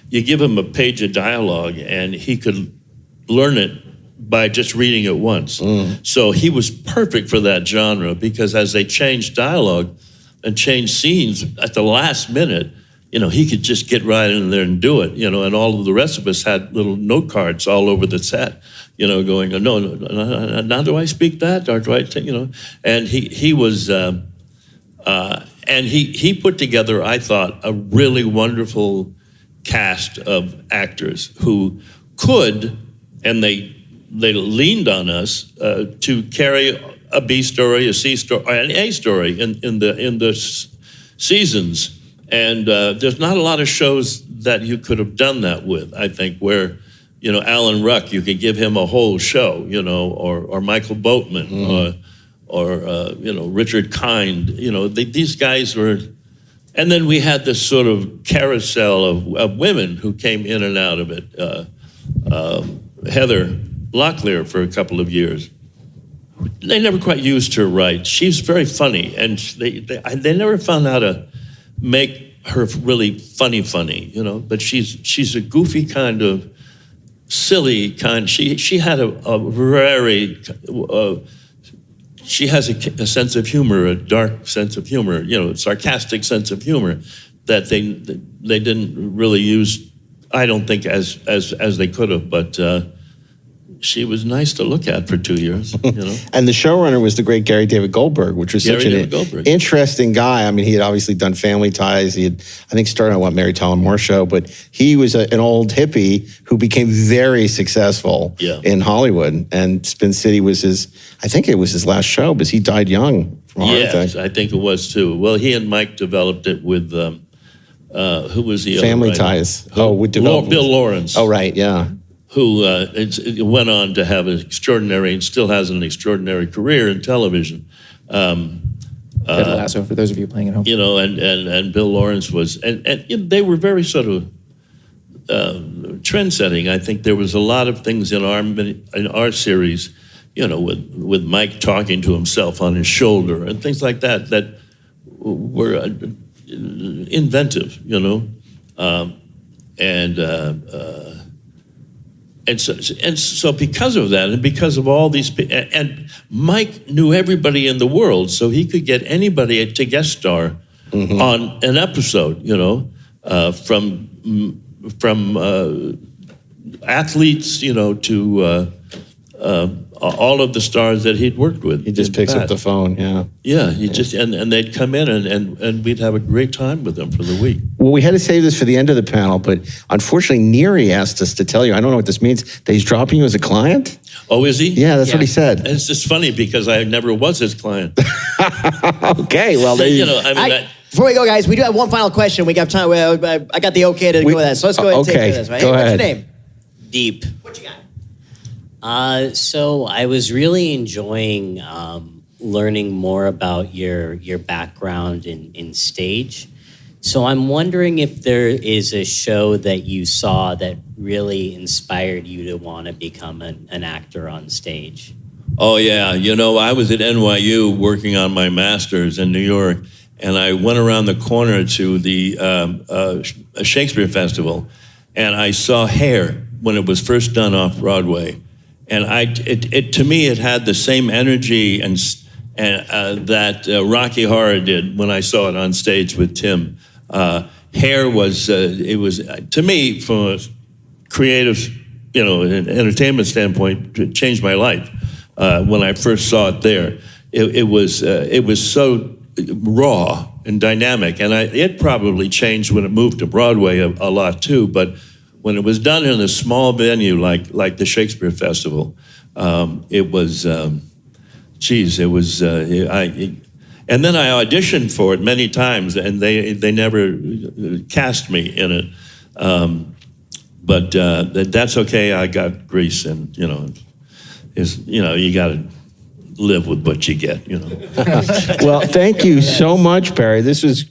you give him a page of dialogue and he could learn it by just reading it once. So he was perfect for that genre because as they changed dialogue and changed scenes at the last minute, he could just get right in there and do it, and all of the rest of us had little note cards all over the set, going, no, now do I speak that? Or do I, and he was, and he put together, I thought, a really wonderful cast of actors who could, and they leaned on us to carry a B story, a C story, an A story in the seasons. And there's not a lot of shows that you could have done that with, I think, where, Alan Ruck, you could give him a whole show, or Michael Boatman, or Richard Kind, these guys were, and then we had this sort of carousel of women who came in and out of it. Heather Locklear for a couple of years. They never quite used her right. She's very funny, and they never found out how to make her really funny, but she's a goofy kind of silly kind. She had a very, she has a sense of humor, a dark sense of humor, a sarcastic sense of humor that they didn't really use, I don't think, as they could have, but she was nice to look at for 2 years. And the showrunner was the great Gary David Goldberg, which was such an interesting guy. I mean, he had obviously done Family Ties. He had, I think, started on Mary Tyler Moore show, but he was an old hippie who became very successful in Hollywood. And Spin City was I think it was his last show, because he died young from a heart attack. Yes, I think it was too. Well, he and Mike developed it with, who was the Family other Ties. Bill Lawrence. Oh, right, yeah. Who went on to have an extraordinary, and still has an extraordinary career in television. Ted Lasso, for those of you playing at home. And Bill Lawrence was, and they were very sort of trend-setting. I think there was a lot of things in our series, with Mike talking to himself on his shoulder and things like that were inventive, And so because of that, and because of all these, and Mike knew everybody in the world, so he could get anybody to guest star on an episode, from athletes, to all of the stars that he'd worked with. He just picks up the phone, yeah. Yeah, just and they'd come in and we'd have a great time with them for the week. Well, we had to save this for the end of the panel, but unfortunately, Neary asked us to tell you, I don't know what this means, that he's dropping you as a client? Oh, is he? Yeah, that's what he said. And it's just funny because I never was his client. Okay, well, there you go. Before we go, guys, we do have one final question. We got time. I got the okay to go with that. So let's go ahead and take care of this, right? Go ahead. What's your name? Deep. What you got? So I was really enjoying learning more about your background in stage. So I'm wondering if there is a show that you saw that really inspired you to want to become an actor on stage. Oh, yeah. I was at NYU working on my master's in New York, and I went around the corner to the Shakespeare Festival, and I saw Hair when it was first done off Broadway. And to me, it had the same energy and that Rocky Horror did when I saw it on stage with Tim. Hair was, to me, from a creative, an entertainment standpoint, it changed my life when I first saw it there. It was so raw and dynamic, and it probably changed when it moved to Broadway a lot too, but when it was done in a small venue like the Shakespeare Festival, it was, and then I auditioned for it many times, and they never cast me in it. But that's okay. I got Grease, and you got to live with what you get. Well, thank you so much, Barry. This was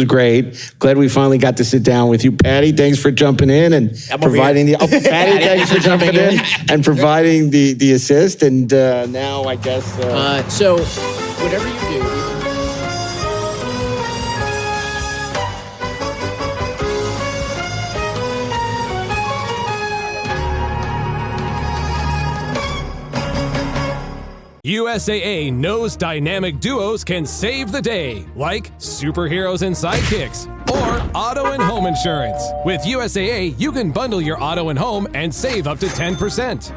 great. Glad we finally got to sit down with you, Patty. Thanks for jumping in and providing the. Patty, thanks for jumping in and providing the assist. And now I guess. So whatever you do. USAA knows dynamic duos can save the day, like superheroes and sidekicks, or auto and home insurance. With USAA, you can bundle your auto and home and save up to 10%.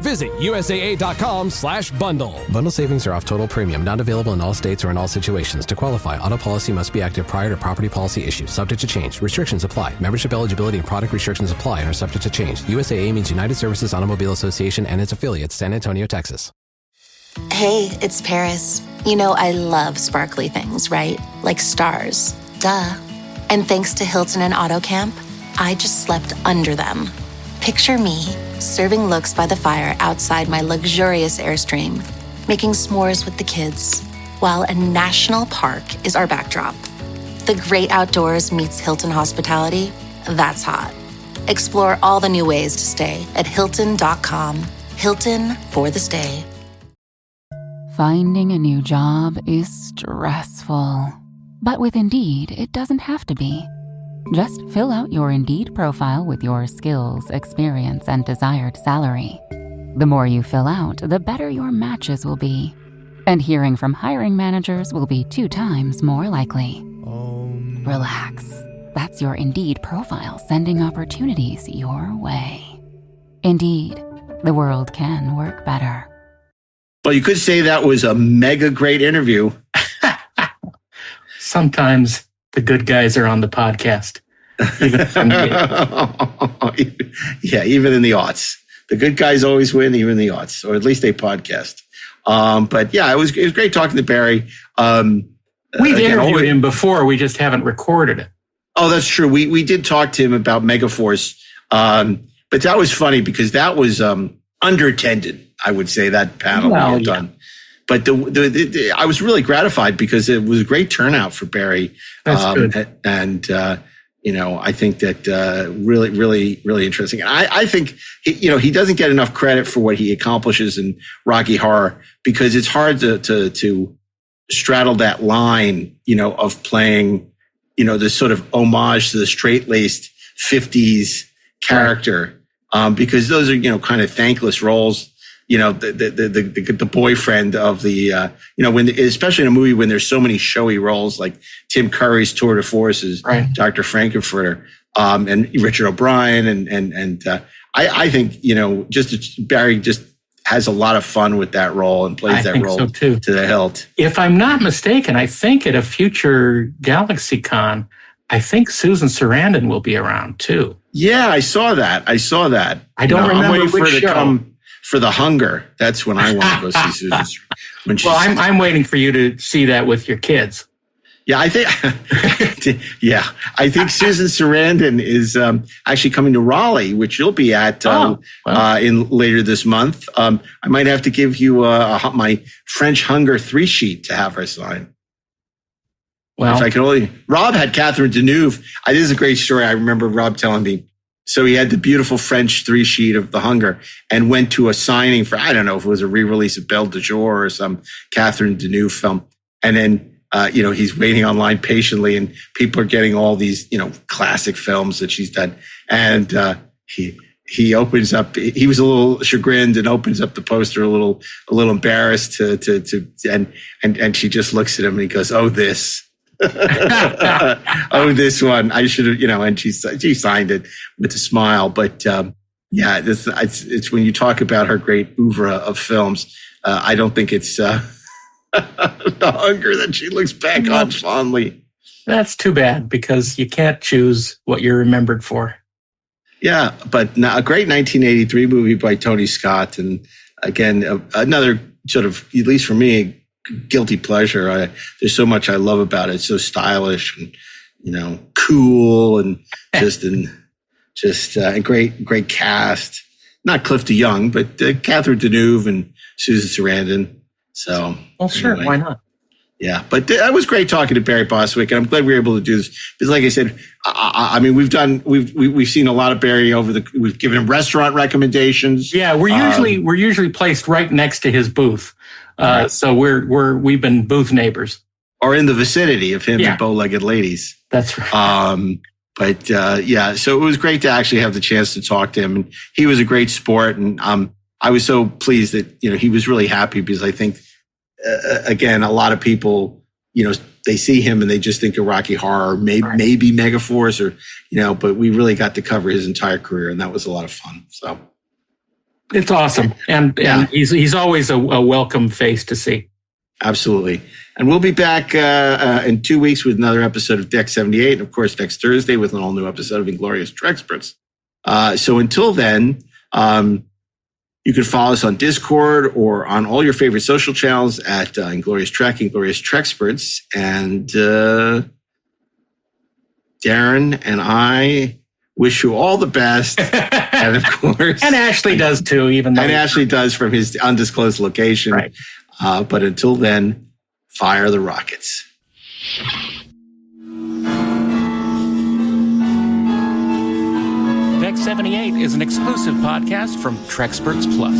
Visit USAA.com/bundle. Bundle savings are off total premium, not available in all states or in all situations. To qualify, auto policy must be active prior to property policy issue, subject to change. Restrictions apply. Membership eligibility and product restrictions apply and are subject to change. USAA means United Services Automobile Association and its affiliates, San Antonio, Texas. Hey, it's Paris. I love sparkly things, right? Like stars. Duh. And thanks to Hilton and AutoCamp, I just slept under them. Picture me, serving looks by the fire outside my luxurious Airstream, making s'mores with the kids, while a national park is our backdrop. The great outdoors meets Hilton hospitality. That's hot. Explore all the new ways to stay at Hilton.com. Hilton for the stay. Finding a new job is stressful. But with Indeed, it doesn't have to be. Just fill out your Indeed profile with your skills, experience, and desired salary. The more you fill out, the better your matches will be. And hearing from hiring managers will be 2 times more likely. Relax. That's your Indeed profile sending opportunities your way. Indeed, the world can work better. Well, you could say that was a mega great interview. Sometimes the good guys are on the podcast. Even yeah, even in the aughts. The good guys always win, even in the aughts, or at least they podcast. But yeah, it was great talking to Barry. We've interviewed him before. We just haven't recorded it. Oh, that's true. We did talk to him about Megaforce. But that was funny because that was underattended, I would say, that panel we had done. But I was really gratified because it was a great turnout for Barry. That's good. And I think that really, really, really interesting. And I think he doesn't get enough credit for what he accomplishes in Rocky Horror because it's hard to straddle that line, of playing, this sort of homage to the straight-laced 50s character, because those are, kind of thankless roles. The boyfriend of the, especially in a movie when there's so many showy roles like Tim Curry's tour de force is Dr. Frankenfurter, and Richard O'Brien. And I think, Barry just has a lot of fun with that role and plays that role so too. To the hilt. If I'm not mistaken, I think at a future GalaxyCon, I think Susan Sarandon will be around too. Yeah, I saw that. I don't remember I'm waiting for her to come for The Hunger. That's when I want to go see Susan Sarandon. Well, I'm waiting for you to see that with your kids. Yeah, I think Susan Sarandon is actually coming to Raleigh, which you'll be at in later this month. I might have to give you my French Hunger 3-sheet to have her sign. Well, if I could only. Rob had Catherine Deneuve. This is a great story. I remember Rob telling me. So he had the beautiful French 3-sheet of The Hunger and went to a signing for, I don't know if it was a re-release of Belle de Jour or some Catherine Deneuve film. And then, he's waiting online patiently and people are getting all these, classic films that she's done. And he opens up, he was a little chagrined and opens up the poster a little embarrassed and she just looks at him and he goes, "Oh, this." Oh, this one. I should have, and she signed it with a smile. But it's when you talk about her great oeuvre of films, I don't think it's The Hunger that she looks back on fondly. That's too bad because you can't choose what you're remembered for. Yeah, but a great 1983 movie by Tony Scott. And again, another sort of, at least for me, guilty pleasure. There's so much I love about it. It's so stylish and, cool and just a great cast. Not Cliff DeYoung, but Catherine Deneuve and Susan Sarandon. So, well, sure, anyway. Why not? Yeah, but it was great talking to Barry Bostwick, and I'm glad we were able to do this. Because, like I said, I mean, we've seen a lot of Barry we've given him restaurant recommendations. Yeah, we're usually placed right next to his booth, so we've been booth neighbors, or in the vicinity of him and Bow-Legged Ladies. That's right. So it was great to actually have the chance to talk to him, and he was a great sport, and I was so pleased that he was really happy because I think. Again, a lot of people, they see him and they just think of Rocky Horror, maybe Megaforce, or but we really got to cover his entire career, and that was a lot of fun. So it's awesome, and he's always a welcome face to see. Absolutely, and we'll be back in 2 weeks with another episode of Deck 78, and of course next Thursday with an all new episode of Inglorious Treksperts. So until then. You can follow us on Discord or on all your favorite social channels at Inglorious Trek, Inglorious Treksperts. And Darren and I wish you all the best. And of course... and Ashley does too, even though... And Ashley does from his undisclosed location. Right. But until then, fire the rockets. Deck 78 is an exclusive podcast from Treksperts Plus.